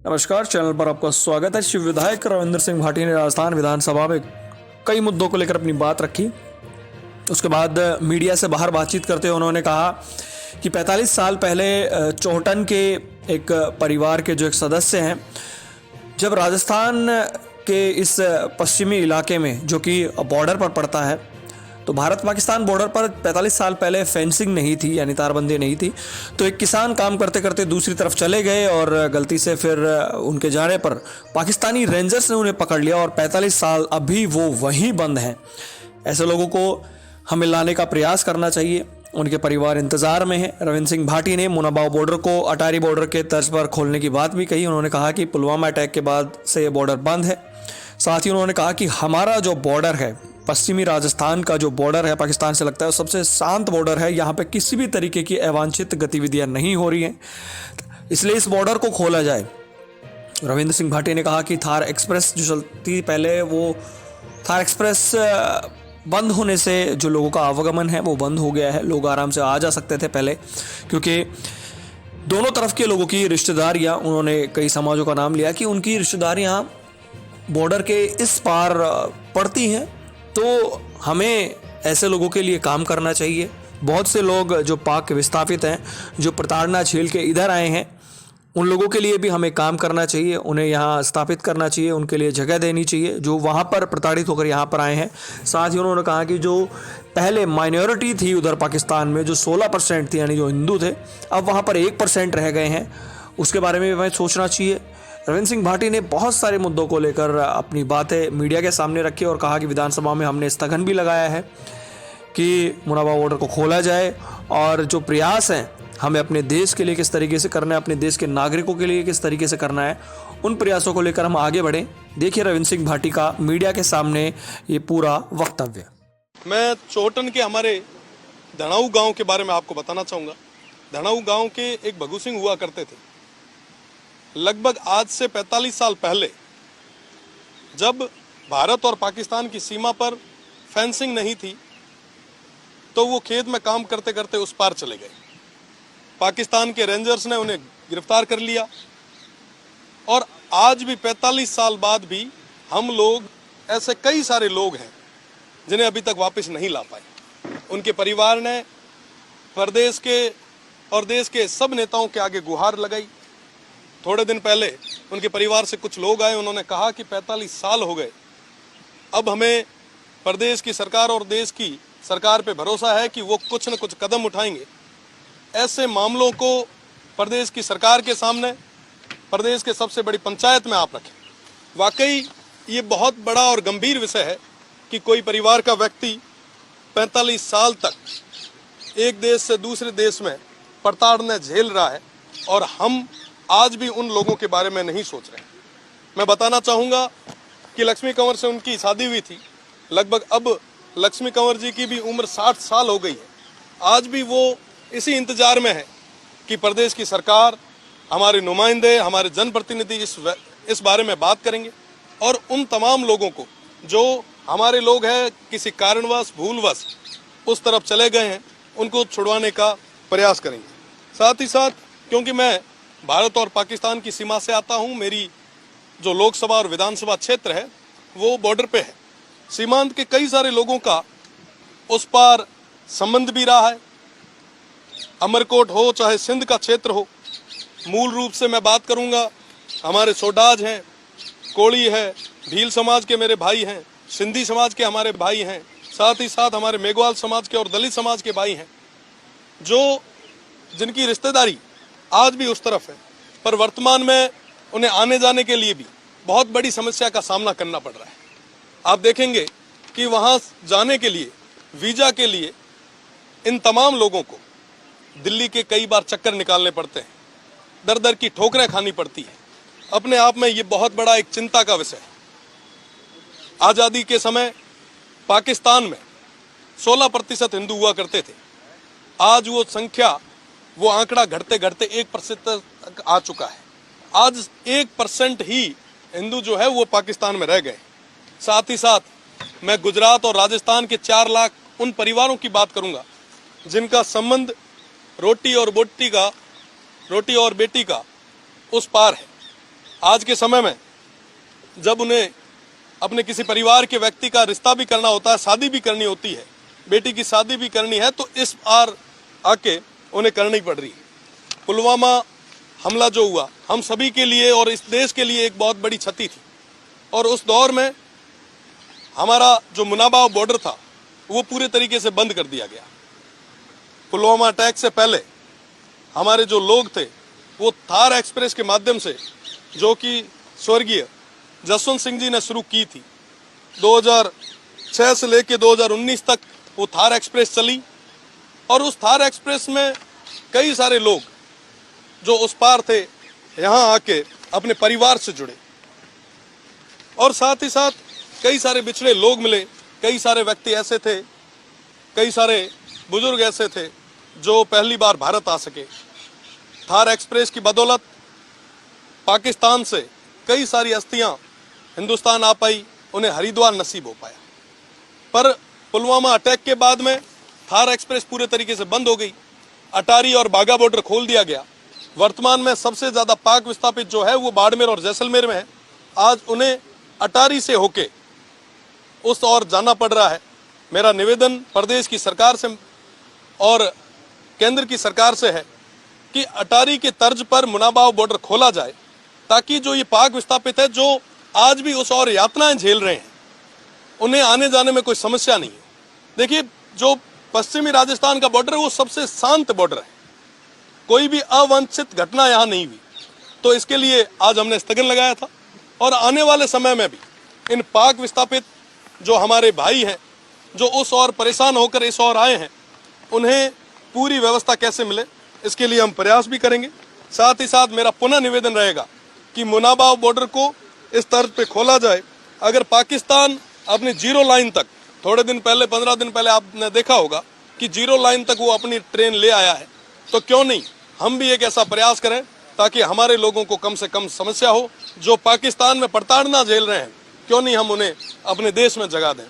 नमस्कार, चैनल पर आपका स्वागत है। शिव विधायक रविंद्र सिंह भाटी ने राजस्थान विधानसभा में कई मुद्दों को लेकर अपनी बात रखी। उसके बाद मीडिया से बाहर बातचीत करते हुए उन्होंने कहा कि 45 साल पहले चौहटन के एक परिवार के जो एक सदस्य हैं, जब राजस्थान के इस पश्चिमी इलाके में जो कि बॉर्डर पर पड़ता है, तो भारत पाकिस्तान बॉर्डर पर 45 साल पहले फेंसिंग नहीं थी, यानी तारबंदी नहीं थी। तो एक किसान काम करते करते दूसरी तरफ चले गए और गलती से फिर उनके जाने पर पाकिस्तानी रेंजर्स ने उन्हें पकड़ लिया और 45 साल अभी वो वहीं बंद हैं। ऐसे लोगों को हमें लाने का प्रयास करना चाहिए, उनके परिवार इंतजार में है। रविंद्र सिंह भाटी ने मुनाबाव बॉर्डर को अटारी बॉर्डर के तर्ज पर खोलने की बात भी कही। उन्होंने कहा कि पुलवामा अटैक के बाद से बॉर्डर बंद है। साथ ही उन्होंने कहा कि हमारा जो बॉर्डर है, पश्चिमी राजस्थान का जो बॉर्डर है पाकिस्तान से लगता है, सबसे शांत बॉर्डर है। यहाँ पे किसी भी तरीके की अवांछित गतिविधियां नहीं हो रही हैं, इसलिए इस बॉर्डर को खोला जाए। रविंद्र सिंह भाटी ने कहा कि थार एक्सप्रेस जो चलती पहले, वो थार एक्सप्रेस बंद होने से जो लोगों का आवागमन है वो बंद हो गया है। लोग आराम से आ जा सकते थे पहले, क्योंकि दोनों तरफ के लोगों की रिश्तेदारियाँ, उन्होंने कई समाजों का नाम लिया कि उनकी रिश्तेदारियाँ बॉर्डर के इस पार पड़ती हैं। तो हमें ऐसे लोगों के लिए काम करना चाहिए। बहुत से लोग जो पाक विस्थापित हैं, जो प्रताड़ना झेल के इधर आए हैं, उन लोगों के लिए भी हमें काम करना चाहिए। उन्हें यहाँ स्थापित करना चाहिए, उनके लिए जगह देनी चाहिए जो वहाँ पर प्रताड़ित होकर यहाँ पर आए हैं। साथ ही उन्होंने कहा कि जो पहले माइनॉरिटी थी उधर पाकिस्तान में, जो 16% थी, यानी जो हिंदू थे, अब वहाँ पर 1% रह गए हैं। उसके बारे में भी हमें सोचना चाहिए। रविंद्र सिंह भाटी ने बहुत सारे मुद्दों को लेकर अपनी बातें मीडिया के सामने रखी और कहा कि विधानसभा में हमने स्थगन भी लगाया है कि मुनाबाव बॉर्डर को खोला जाए, और जो प्रयास हैं हमें अपने देश के लिए किस तरीके से करना है, अपने देश के नागरिकों के लिए किस तरीके से करना है, उन प्रयासों को लेकर हम आगे बढ़ें। देखिए रविंद्र सिंह भाटी का मीडिया के सामने ये पूरा वक्तव्य। मैं चौहटन के हमारे धनाऊ गांव के बारे में आपको बताना चाहूँगा। धनाऊ गांव के एक भगू सिंह हुआ करते थे। लगभग आज से 45 साल पहले, जब भारत और पाकिस्तान की सीमा पर फेंसिंग नहीं थी, तो वो खेत में काम करते करते उस पार चले गए। पाकिस्तान के रेंजर्स ने उन्हें गिरफ्तार कर लिया और आज भी 45 साल बाद भी हम लोग, ऐसे कई सारे लोग हैं जिन्हें अभी तक वापस नहीं ला पाए। उनके परिवार ने प्रदेश के और देश के सब नेताओं के आगे गुहार लगाई। थोड़े दिन पहले उनके परिवार से कुछ लोग आए, उन्होंने कहा कि 45 साल हो गए, अब हमें प्रदेश की सरकार और देश की सरकार पे भरोसा है कि वो कुछ न कुछ कदम उठाएंगे। ऐसे मामलों को प्रदेश की सरकार के सामने, प्रदेश के सबसे बड़ी पंचायत में आप रखें। वाकई ये बहुत बड़ा और गंभीर विषय है कि कोई परिवार का व्यक्ति 45 साल तक एक देश से दूसरे देश में प्रताड़ना झेल रहा है और हम आज भी उन लोगों के बारे में नहीं सोच रहे। मैं बताना चाहूँगा कि लक्ष्मी कंवर से उनकी शादी हुई थी। लगभग अब लक्ष्मी कंवर जी की भी उम्र 60 साल हो गई है। आज भी वो इसी इंतजार में है कि प्रदेश की सरकार, हमारे नुमाइंदे, हमारे जनप्रतिनिधि इस बारे में बात करेंगे और उन तमाम लोगों को, जो हमारे लोग हैं, किसी कारणवश, भूलवश उस तरफ चले गए हैं, उनको छुड़वाने का प्रयास करेंगे। साथ ही साथ, क्योंकि मैं भारत और पाकिस्तान की सीमा से आता हूं, मेरी जो लोकसभा और विधानसभा क्षेत्र है वो बॉर्डर पे है। सीमांत के कई सारे लोगों का उस पार संबंध भी रहा है। अमरकोट हो चाहे सिंध का क्षेत्र हो, मूल रूप से मैं बात करूंगा, हमारे सोडाज हैं, कोड़ी है, भील समाज के मेरे भाई हैं, सिंधी समाज के हमारे भाई हैं, साथ ही साथ हमारे मेघवाल समाज के और दलित समाज के भाई हैं, जो जिनकी रिश्तेदारी आज भी उस तरफ है, पर वर्तमान में उन्हें आने जाने के लिए भी बहुत बड़ी समस्या का सामना करना पड़ रहा है। आप देखेंगे कि वहां जाने के लिए, वीजा के लिए इन तमाम लोगों को दिल्ली के कई बार चक्कर निकालने पड़ते हैं, दर दर की ठोकरें खानी पड़ती है। अपने आप में ये बहुत बड़ा एक चिंता का विषय है। आज़ादी के समय पाकिस्तान में 16% हिंदू हुआ करते थे। आज वो संख्या, वो आंकड़ा घटते घटते 1% तक आ चुका है। आज 1% ही हिंदू जो है वो पाकिस्तान में रह गए। साथ ही साथ मैं गुजरात और राजस्थान के 4 लाख उन परिवारों की बात करूंगा जिनका संबंध रोटी और बेटी का उस पार है। आज के समय में जब उन्हें अपने किसी परिवार के व्यक्ति का रिश्ता भी करना होता है, शादी भी करनी होती है, बेटी की शादी भी करनी है, तो इस बार आके उन्हें करनी पड़ रही है। पुलवामा हमला जो हुआ हम सभी के लिए और इस देश के लिए एक बहुत बड़ी क्षति थी, और उस दौर में हमारा जो मुनाबाव बॉर्डर था वो पूरे तरीके से बंद कर दिया गया। पुलवामा अटैक से पहले हमारे जो लोग थे वो थार एक्सप्रेस के माध्यम से, जो कि स्वर्गीय जसवंत सिंह जी ने शुरू की थी, 2006 से लेकर 2019 तक वो थार एक्सप्रेस चली, और उस थार एक्सप्रेस में कई सारे लोग जो उस पार थे यहाँ आके अपने परिवार से जुड़े, और साथ ही साथ कई सारे बिछड़े लोग मिले, कई सारे व्यक्ति ऐसे थे, कई सारे बुजुर्ग ऐसे थे जो पहली बार भारत आ सके। थार एक्सप्रेस की बदौलत पाकिस्तान से कई सारी अस्थियां हिंदुस्तान आ पाई, उन्हें हरिद्वार नसीब हो पाया। पर पुलवामा अटैक के बाद में थार एक्सप्रेस पूरे तरीके से बंद हो गई, अटारी और बाघा बॉर्डर खोल दिया गया। वर्तमान में सबसे ज़्यादा पाक विस्थापित जो है वो बाड़मेर और जैसलमेर में है। आज उन्हें अटारी से होके उस ओर जाना पड़ रहा है। मेरा निवेदन प्रदेश की सरकार से और केंद्र की सरकार से है कि अटारी के तर्ज पर मुनाबाव बॉर्डर खोला जाए, ताकि जो ये पाक विस्थापित है जो आज भी उस और यातनाएं झेल रहे हैं, उन्हें आने जाने में कोई समस्या नहीं है। देखिए, जो पश्चिमी राजस्थान का बॉर्डर है वो सबसे शांत बॉर्डर है, कोई भी अवांछित घटना यहाँ नहीं हुई। तो इसके लिए आज हमने स्थगन लगाया था, और आने वाले समय में भी इन पाक विस्थापित जो हमारे भाई हैं जो उस ओर परेशान होकर इस ओर आए हैं, उन्हें पूरी व्यवस्था कैसे मिले, इसके लिए हम प्रयास भी करेंगे। साथ ही साथ मेरा पुनः निवेदन रहेगा कि मुनाबाव बॉर्डर को इस तर्ज पे खोला जाए। अगर पाकिस्तान अपनी जीरो लाइन तक, थोड़े दिन पहले 15 दिन पहले आपने देखा होगा कि जीरो लाइन तक वो अपनी ट्रेन ले आया है, तो क्यों नहीं हम भी एक ऐसा प्रयास करें ताकि हमारे लोगों को कम से कम समस्या हो। जो पाकिस्तान में प्रताड़ना झेल रहे हैं, क्यों नहीं हम उन्हें अपने देश में जगह दें।